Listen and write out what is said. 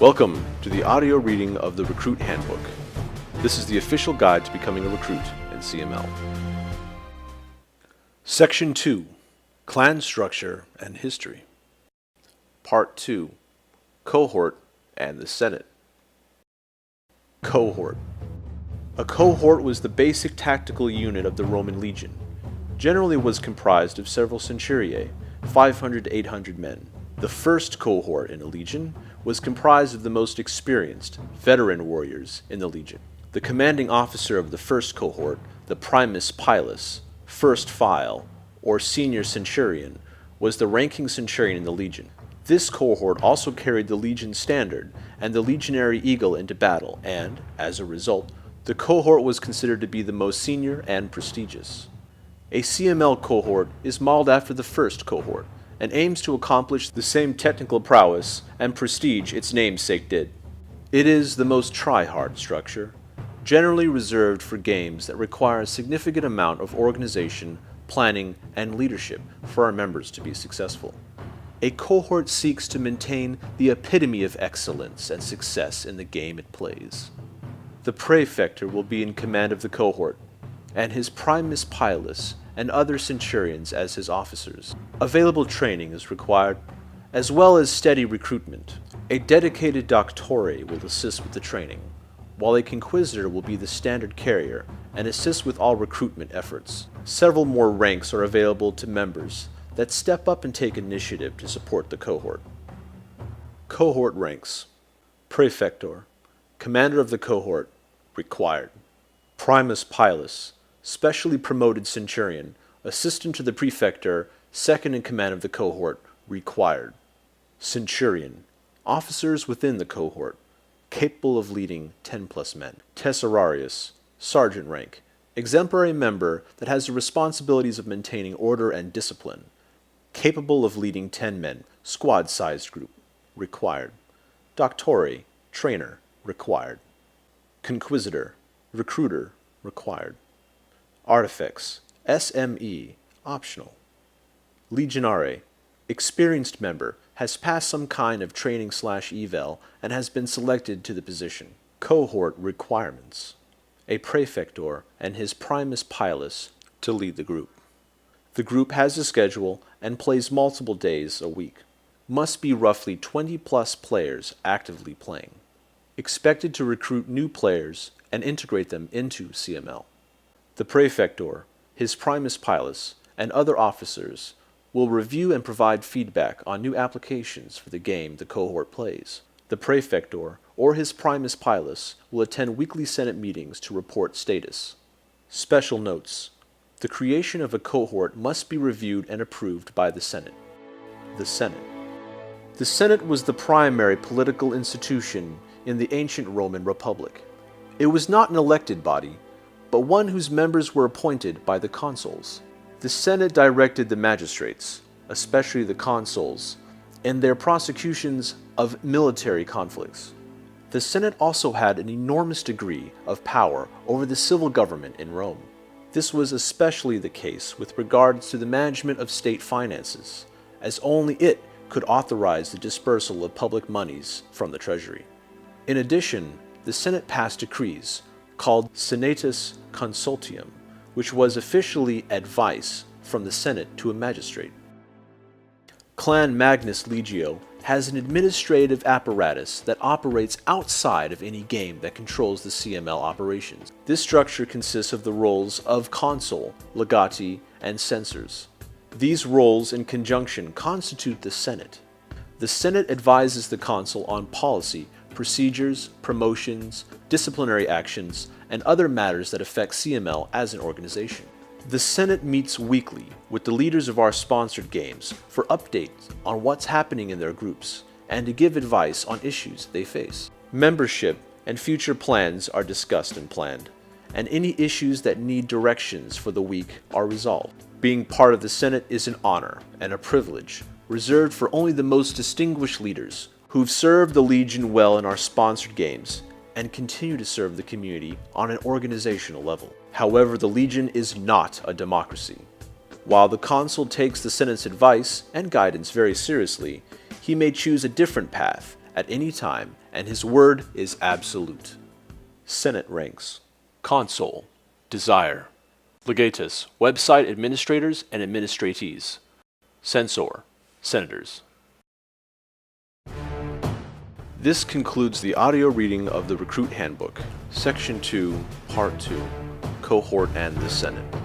Welcome to the audio reading of the Recruit Handbook. This is the official guide to becoming a recruit in CML. Section 2, Clan Structure and History. Part 2, Cohort and the Senate. Cohort. A cohort was the basic tactical unit of the Roman legion. Generally was comprised of several centuriae, 500 to 800 men. The first cohort in a legion was comprised of the most experienced, veteran warriors in the legion. The commanding officer of the first cohort, the primus pilus, first file, or senior centurion, was the ranking centurion in the legion. This cohort also carried the legion standard and the legionary eagle into battle, and, as a result, the cohort was considered to be the most senior and prestigious. A CML cohort is modeled after the first cohort, and aims to accomplish the same technical prowess and prestige its namesake did. It is the most try-hard structure, generally reserved for games that require a significant amount of organization, planning, and leadership for our members to be successful. A cohort seeks to maintain the epitome of excellence and success in the game it plays. The praefector will be in command of the cohort, and his primus pilus and other centurions as his officers. Available training is required, as well as steady recruitment. A dedicated doctore will assist with the training, while a conquisitor will be the standard carrier and assist with all recruitment efforts. Several more ranks are available to members that step up and take initiative to support the cohort. Cohort ranks. Praefector, commander of the cohort, required. Primus pilus, specially promoted centurion, assistant to the praefector, second in command of the cohort, required. Centurion, officers within the cohort, capable of leading 10+ men. Tesserarius, sergeant rank, exemplary member that has the responsibilities of maintaining order and discipline, capable of leading 10 men, squad-sized group, required. Doctore, trainer, required. Conquisitor, recruiter, required. Artifex, SME, optional. Legionare, experienced member, has passed some kind of training/eval and has been selected to the position. Cohort requirements. A praefector and his primus pilus to lead the group. The group has a schedule and plays multiple days a week. Must be roughly 20+ players actively playing. Expected to recruit new players and integrate them into CML. The praefector, his primus pilus, and other officers will review and provide feedback on new applications for the game the cohort plays. The praefector or his primus pilus will attend weekly Senate meetings to report status. Special notes. The creation of a cohort must be reviewed and approved by the Senate. The Senate. The Senate was the primary political institution in the ancient Roman Republic. It was not an elected body, but one whose members were appointed by the consuls. The Senate directed the magistrates, especially the consuls, in their prosecutions of military conflicts. The Senate also had an enormous degree of power over the civil government in Rome. This was especially the case with regards to the management of state finances, as only it could authorize the dispersal of public monies from the treasury. In addition, the Senate passed decrees called Senatus Consultium, which was officially advice from the Senate to a magistrate. Clan Magnus Legio has an administrative apparatus that operates outside of any game that controls the CML operations. This structure consists of the roles of consul, legati, and censors. These roles in conjunction constitute the Senate. The Senate advises the consul on policy, procedures, promotions, disciplinary actions, and other matters that affect CML as an organization. The Senate meets weekly with the leaders of our sponsored games for updates on what's happening in their groups and to give advice on issues they face. Membership and future plans are discussed and planned, and any issues that need directions for the week are resolved. Being part of the Senate is an honor and a privilege reserved for only the most distinguished leaders who've served the Legion well in our sponsored games and continue to serve the community on an organizational level. However, the Legion is not a democracy. While the consul takes the Senate's advice and guidance very seriously, he may choose a different path at any time, and his word is absolute. Senate ranks: Consul, Desire; Legatus, website administrators and administratees; Censor, senators. This concludes the audio reading of the Recruit Handbook, Section 2, Part 2, Cohort and the Senate.